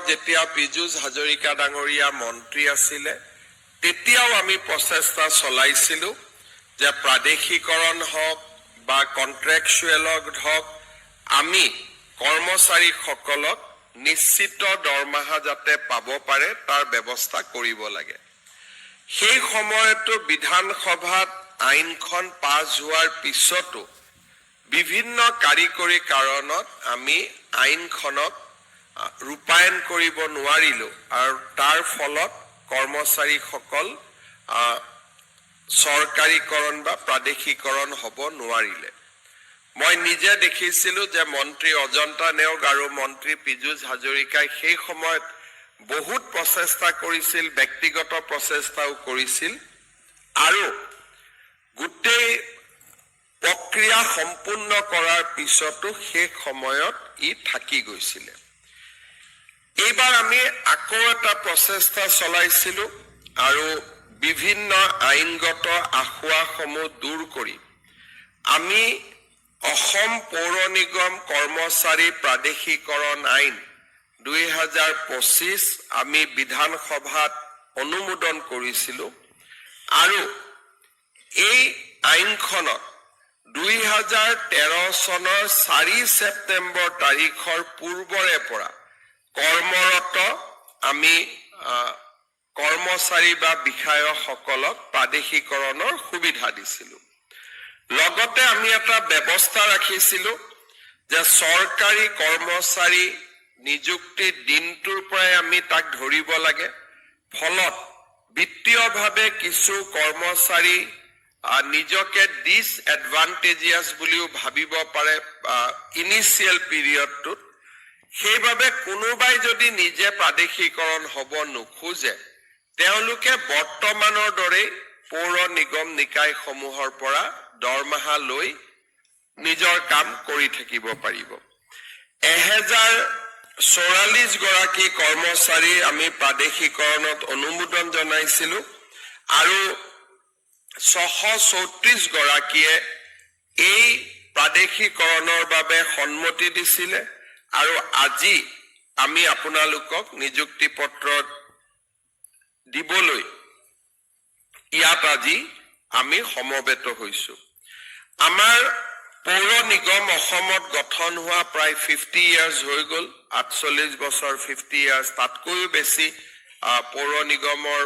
যেতিয়া পীযুষ হাজৰিকা ডাঙৰীয়া মন্ত্ৰী আছিলে তেতিয়াও আমি প্ৰচেষ্টা চলাইছিলোঁ যে প্ৰাদেশিকৰণ হওক বা কন্ট্ৰেকচুৱেলত হওক আমি কৰ্মচাৰীসকলক নিশ্চিত দৰমহা যাতে পাব পাৰে তাৰ ব্যৱস্থা কৰিব লাগে। সেই সময়তো বিধানসভাত আইনখন পাছ হোৱাৰ পিছতো বিভিন্ন কাৰিকৰী কাৰণত আমি আইনখনক ৰূপায়ণ কৰিব নোৱাৰিলোঁ আৰু তাৰ ফলত কৰ্মচাৰীসকল চৰকাৰীকৰণ বা প্ৰাদেশিকৰণ হ'ব নোৱাৰিলে। মই নিজে দেখিছিলোঁ যে মন্ত্ৰী অজন্তা নেওগ আৰু মন্ত্ৰী পীযুষ হাজৰিকাই সেই সময়ত বহুত প্ৰচেষ্টা কৰিছিল, ব্যক্তিগত প্ৰচেষ্টাও কৰিছিল আৰু গোটেই প্ৰক্ৰিয়া সম্পূৰ্ণ কৰাৰ পিছতো শেষ সময়ত ই থাকি গৈছিলে। এইবাৰ আমি আকৌ এটা প্ৰচেষ্টা চলাইছিলোঁ আৰু বিভিন্ন আইনগত আসোঁৱাহসমূহ দূৰ কৰি আমি অসম পৌৰ নিগম কৰ্মচাৰী প্ৰাদেশিকৰণ আইন 2025 আমি বিধানসভাত অনুমোদন কৰিছিলোঁ আৰু এই আইনখনত 2013 চনৰ 4 ছেপ্টেম্বৰ তাৰিখৰ পূৰ্বৰে পৰা কৰ্মৰত আমি কৰ্মচাৰী বা বিষয়াসকলক প্ৰাদেশিকৰণৰ সুবিধা দিছিলোঁ। লগতে আমি এটা ব্যৱস্থা ৰাখিছিলোঁ যে চৰকাৰী কৰ্মচাৰী নিযুক্তিৰ দিনটোৰ পৰাই আমি তাক ধৰিব লাগে। ফলত বিত্তীয়ভাৱে কিছু কৰ্মচাৰী নিজকে ডিসএডভান্টেজিয়াছ বুলিও ভাবিব পাৰে ইনিচিয়েল পিৰিয়ডটোত। সেইবাবে কোনোবাই যদি নিজে প্ৰাদেশিকৰণ হ'ব নোখোজে তেওঁলোকে বৰ্তমানৰ দৰে পৌৰ নিগম নিকায়সমূহৰ পৰা দৰমহা লৈ নিজৰ কাম কৰি থাকিব পাৰিব। 1044 গৰাকী কৰ্মচাৰী আমি প্ৰাদেশিকৰণত অনুমোদন জনাইছিলোঁ আৰু 634 গৰাকীয়ে এই প্ৰাদেশিকৰণৰ বাবে সন্মতি দিছিলে আৰু আজি আমি আপোনালোকক নিযুক্তি পত্ৰ দিবলৈ ইয়াত আজি আমি সমবেত হৈছোঁ। আমাৰ পৌৰ নিগম অসমত গঠন হোৱা প্ৰায় 50 ইয়াৰ্ছ হৈ গ'ল, 48 বছৰ 50 ইয়াৰ্ছ, তাতকৈও বেছি পৌৰ নিগমৰ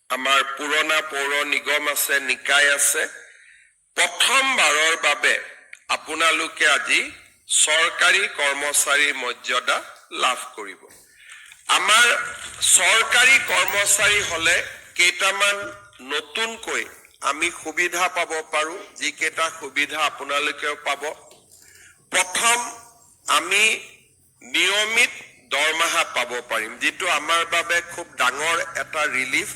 আমাৰ পুৰণা পৌৰ নিগম আছে, নিকায় আছে। প্ৰথমবাৰৰ বাবে আপোনালোকে আজি চৰকাৰী কৰ্মচাৰীৰ মৰ্যাদা লাভ কৰিব। আমাৰ চৰকাৰী কৰ্মচাৰী হ'লে কেইটামান নতুনকৈ আমি সুবিধা পাব পাৰোঁ, যিকেইটা সুবিধা আপোনালোকেও পাব। প্ৰথম, আমি নিয়মিত দৰমহা পাব পাৰিম, যিটো আমাৰ বাবে খুব ডাঙৰ এটা ৰিলিফ।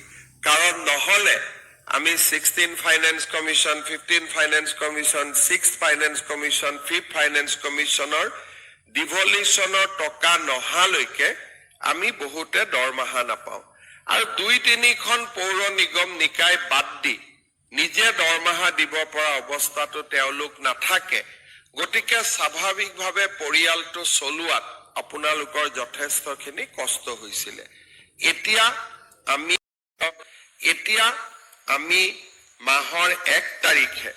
কাৰণ নহ'লে আমি 16 finance commission, 15 finance commission, 6 finance commission, 5 finance কমিশ্যনৰ ডিভলিউশ্যনৰ টকা নহালৈকে আমি বহুতে দৰমহা নাপাওঁ। আৰু 2-3খন পৌৰ নিগম নিকায় বাদ দি নিজে দৰমহা দিব পৰা অৱস্থাটো তেওঁলোক নাথাকে। গতিকে স্বাভাৱিকভাৱে পৰিয়ালটো চলোৱাত আপোনালোকৰ যথেষ্টখিনি কষ্ট হৈছিলে। এতিয়া আমি মাহৰ 1 তাৰিখে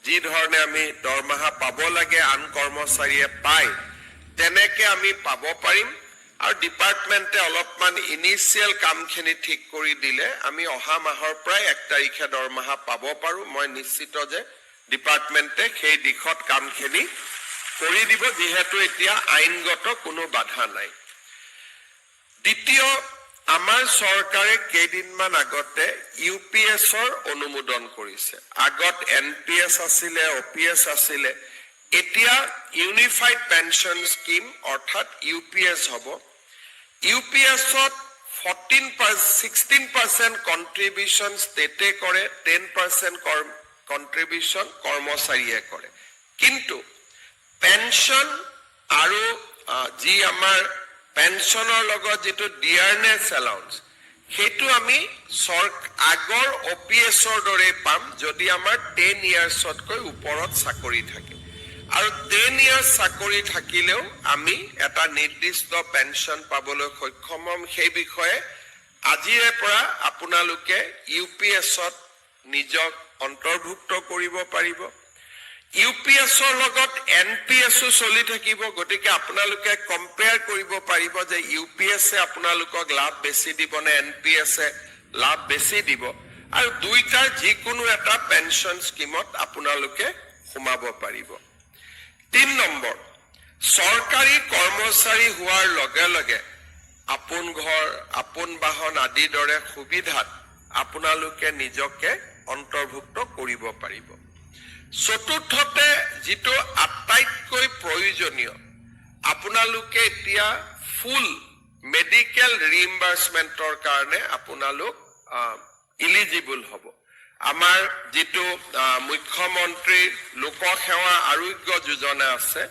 যি ধৰণে আমি দৰমহা পাব লাগে আন কৰ্মচাৰীয়ে পায় তেনেকে আমি পাব পাৰিম। আৰু ডিপাৰ্টমেণ্টে অলপমান ইনিচিয়েল কামখিনি ঠিক কৰি দিলে আমি অহা মাহৰ পৰাই 1 তাৰিখে দৰমহা পাব পাৰোঁ। মই নিশ্চিত যে ডিপাৰ্টমেণ্টে সেই দিশত কামখিনি কৰি দিব, যিহেতু এতিয়া আইনগত কোনো বাধা নাই। দ্বিতীয়, আমাৰ চৰকাৰে কেইদিনমান আগতে UPSৰ অনুমোদন কৰিছে। আগত NPS আছিলে, OPS আছিলে, এতিয়া ইউনিফাইড পেনশ্যন স্কিম অৰ্থাৎ UPS হ'ব। UPSত 16% কণ্ট্ৰিবিউশ্যন ষ্টেটে কৰে, 10% কণ্ট্ৰিবিউশ্যন কৰ্মচাৰীয়ে কৰে। কিন্তু পেনশ্যন আৰু যি আমাৰ পেনশ্যনৰ লগত যিটো ডিয়াৰনেছ এলাউন্স, সেইটো আমি আগৰ OPSৰ দৰে পাম যদি আমাৰ 10 ইয়াৰ্ছতকৈ ওপৰত চাকৰি থাকে। আৰু 10 years চাকৰি থাকিলেও আমি এটা নিৰ্দিষ্ট পেঞ্চন পাবলৈ সক্ষম হ'ম সেই বিষয়ে আজিৰে পৰা আপোনালোকে UPSত নিজক অন্তৰ্ভুক্ত কৰিব পাৰিব UPSৰ লগত NPSও চলি থাকিব গতিকে আপোনালোকে কম্পেয়াৰ কৰিব পাৰিব যে UPSে আপোনালোকক লাভ বেছি দিব নে NPSে লাভ বেছি দিব আৰু দুইটাৰ যিকোনো এটা পেঞ্চন স্কিমত আপোনালোকে সোমাব পাৰিব 3 নম্বৰ চৰকাৰী কৰ্মচাৰী হোৱাৰ লগে লগে আপোন ঘৰ আপোন বাহন আদিৰ দৰে সুবিধাত আপোনালোকে নিজকে অন্তৰ্ভুক্ত কৰিব পাৰিব চতুৰ্থতে যিটো আটাইতকৈ প্ৰয়োজনীয় আপোনালোকে এতিয়া ফুল মেডিকেল ৰিইম্বাৰ্সমেন্টৰ কাৰণে আপোনালোক এলিজিবল হ'ব আমাৰ যেটো মুখ্যমন্ত্ৰী লোক সেৱা আৰোগ্য যোজনা আছে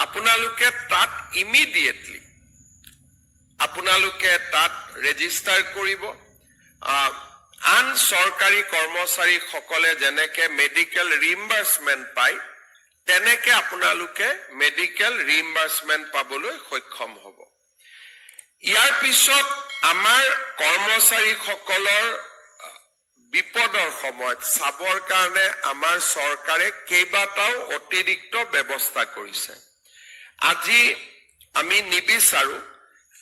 আপোনালোকে তাত ইমিডিয়েটলি আপোনালোকে তাত ৰেজিষ্টাৰ কৰিব আন সৰকাৰী কৰ্মচাৰী সকলে যেনেকে মেডিকেল ৰিইম্বাৰ্সমেন্ট পায় তেনেকে আপোনালোকে মেডিকেল ৰিইম্বাৰ্সমেন্ট পাবলৈ সক্ষম হ'ব ইয়াৰ পিছত আমাৰ কৰ্মচাৰী সকলৰ বিপদৰ সময়ত সাবৰ কাৰণে আমাৰ সৰকাৰে কেইবাটাও অতিৰিক্ত ব্যৱস্থা কৰিছে আজি আমি নিবিচাৰো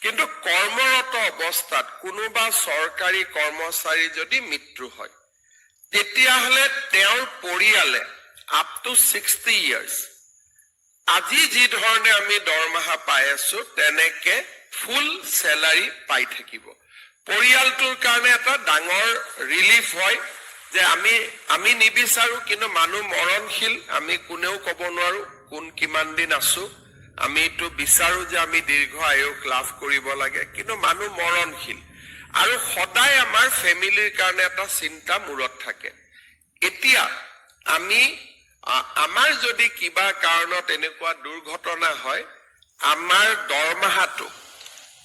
কিন্তু কৰ্মৰত অৱস্থাত কোনোবা সৰকাৰী কৰ্মচাৰী যদি মৃত্যু হয় তেতিয়া হলে তেওঁৰ পৰিয়ালে আপ টু 60 ইয়াৰ্স আজি যি ধৰণে আমি দৰমহা পাই আছো তেনেকে ফুল স্যালাৰি পাই থাকিব পৰিয়ালটোৰ কাৰণে এটা ডাঙৰ ৰিলিফ হয় যে আমি নিবিচাৰো কিন্তু মানুহ মৰণশীল আমি কোনেও ক'ব নোৱাৰো কোন কিমান দিন আছো আমি তো বিচাৰো যে আমি দীৰ্ঘ আয়ুস লাভ কৰিব লাগে কিন্তু মানুহ মৰণশীল আৰু সদায় আমাৰ ফ্যামিলিৰ কাৰণে এটা চিন্তা মূৰত থাকে এতিয়া আমি আমাৰ যদি কিবা কাৰণত এনেকুৱা দুৰ্ঘটনা হয় আমাৰ দৰমহাটো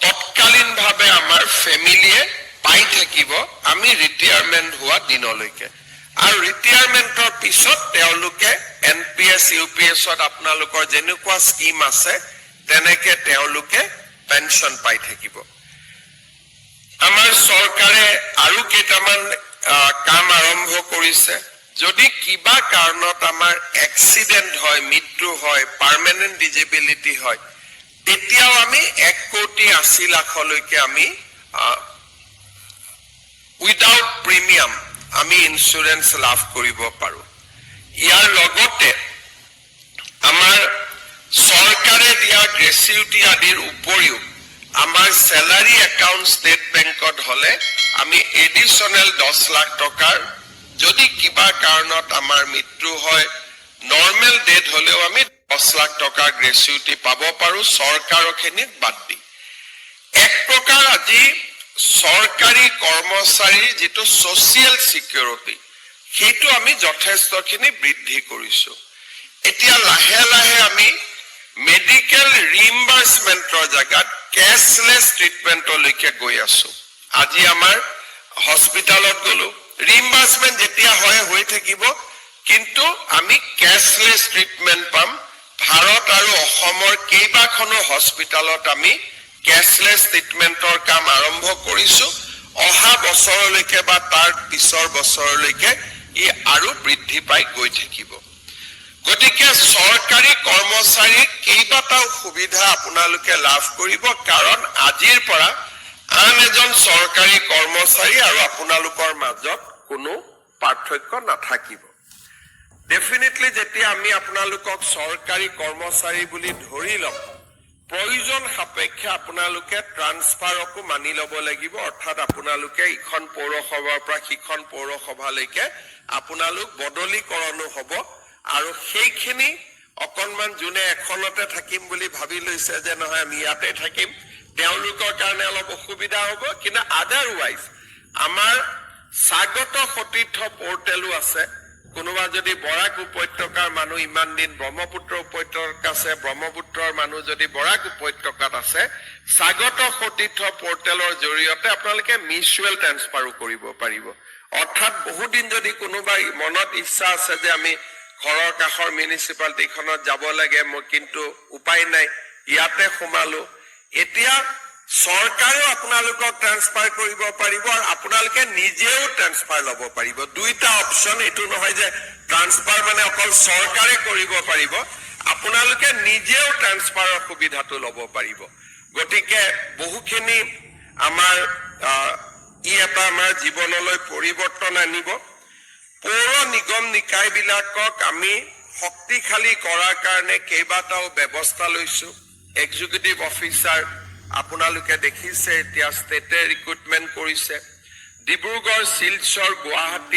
তৎকালীনভাৱে আমাৰ ফ্যামিলিয়ে পাই থাকিব আমি ৰিটায়াৰমেন্ট হোৱা দিনলৈকে আৰু ৰিটায়াৰমেন্টৰ পিছত তেওঁলোকে NPS UPSত আপোনালোকৰ যেনেকুৱা স্কিম আছে তেনেকে তেওঁলোকে পেনশন পাই থাকিব আমাৰ সৰকাৰে আৰু কেইটামান কাম আৰম্ভ কৰিছে যদি কিবা কাৰণত আমাৰ এক্সিডেন্ট হয় মৃত্যু হয় পাৰ্মানেন্ট ডিজেবিলিটি হয় তেতিয়াও আমি 1,80,00,000লৈকে আমি উইদাউট প্ৰিমিয়াম আমি ইন্সুৰেন্স লাভ কৰিব পাৰো ইয়াৰ লগতে আমাৰ সৰকাৰে দিয়া গ্ৰেচুইটি আদিৰ উপৰিও আমাৰ স্যালাৰি একাউন্ট ষ্টেট বেংকত হলে আমি এডিশনাল 10 লাখ টকাৰ যদি কিবা কাৰণত আমাৰ মৃত্যু হয় নৰ্মেল ডেথ হলেও আমি 10 লাখ টকা গ্ৰেচুইটি পাব পাৰো সৰকাৰখিনিক বাদ দি এক প্ৰকাৰ আজি সৰকাৰী কৰ্মচাৰীৰ যেটো সোশিয়াল সিকিউৰিটি সেইটো আমি যথেষ্টখিনি বৃদ্ধি কৰিছো এতিয়া লাহে লাহে আমি মেডিকেল ৰিইম্বাৰ্সমেন্টৰ জায়গাত ক্যাশলেস ট্ৰিটমেন্টলৈকে গৈ আছো আজি আমাৰ হস্পিটালত গলো ৰিইম্বাৰ্সমেন্ট যেতিয়া হৈ থাকিব কিন্তু আমি ক্যাশলেস ট্ৰিটমেন্ট পাম ভাৰত আৰু অসমৰ কেইবাখনো হস্পিটালত আমি ক্যাশলেস ট্ৰিটমেন্টৰ কাম আৰম্ভ কৰিছো অহা বছৰলৈকে বা তাৰ পিছৰ বছৰলৈকে ই আৰু বৃদ্ধি পাই গৈ থাকিব গতিকে সৰকাৰী কৰ্মচাৰী কেইবাটাও সুবিধা আপোনালোকে লাভ কৰিব কাৰণ আজিৰ পৰা আন এজন সৰকাৰী কৰ্মচাৰী আৰু আপোনালোকৰ মাজত কোনো পাৰ্থক্য নাথাকিব ডেফিনেটলি যেতিয়া আমি আপোনালোকক সৰকাৰী কৰ্মচাৰী বুলি ধৰি লম প্ৰয়োজন সাপেক্ষে আপোনালোকে ট্ৰান্সফাৰকো মানি ল'ব লাগিব অৰ্থাৎ আপোনালোকে ইখন পৌৰসভাৰ পৰা সিখন পৌৰসভালৈকে আপোনালোক বদলীকৰণো হ'ব আৰু সেইখিনি অকনমান জুনে এখনতে থাকিম বুলি ভাবি লৈছে যে নহয় আমি ইয়াতে থাকিম তেওঁলোকৰ কাৰণে অলপ অসুবিধা হ'ব কিন্তু আদাৰৱাইজ আমাৰ স্বাগত সতীৰ্থ পোৰ্টেলো আছে কোনোবা যদি বৰাক উপত্যকাৰ মানুহ ইমান দিন ব্ৰহ্মপুত্ৰ উপত্যকাত আছে ব্ৰহ্মপুত্ৰৰ মানুহ যদি বৰাক উপত্যকাত আছে স্বাগত সতীৰ্থ পোৰ্টেলৰ জৰিয়তে আপোনালোকে মিউচুৱেল ট্ৰান্সফাৰো কৰিব পাৰিব অৰ্থাৎ বহু দিন যদি কোনোবা মনত ইচ্ছা আছে যে আমি ঘৰৰ কাষৰ মিউনিচিপালিটিখনত যাব লাগে, মই কিন্তু উপায় নাই ইয়াতে সোমালো। এতিয়া চৰকাৰেও আপোনালোকক ট্ৰান্সফাৰ কৰিব পাৰিব আৰু আপোনালোকে নিজেও ট্ৰান্সফাৰ ল'ব পাৰিব। দুইটা অপশ্যন, এইটো নহয় যে ট্ৰান্সফাৰ মানে অকল চৰকাৰে কৰিব পাৰিব, আপোনালোকে নিজেও ট্ৰান্সফাৰৰ সুবিধাটো ল'ব পাৰিব। গতিকে বহুখিনি আমাৰ ই এটা আমাৰ জীৱনলৈ পৰিৱৰ্তন আনিব। পৌৰ নিগম নিকায়বিলাকক আমি শক্তিশালী কৰাৰ কাৰণে কেইবাটাও ব্যৱস্থা লৈছো। এক্সিকিউটিভ অফিচাৰ আপোনালোকে দেখিছে এতিয়া ষ্টেটে ৰিক্ৰুটমেণ্ট কৰিছে। ডিব্ৰুগড়, শিলচৰ, গুৱাহাটীত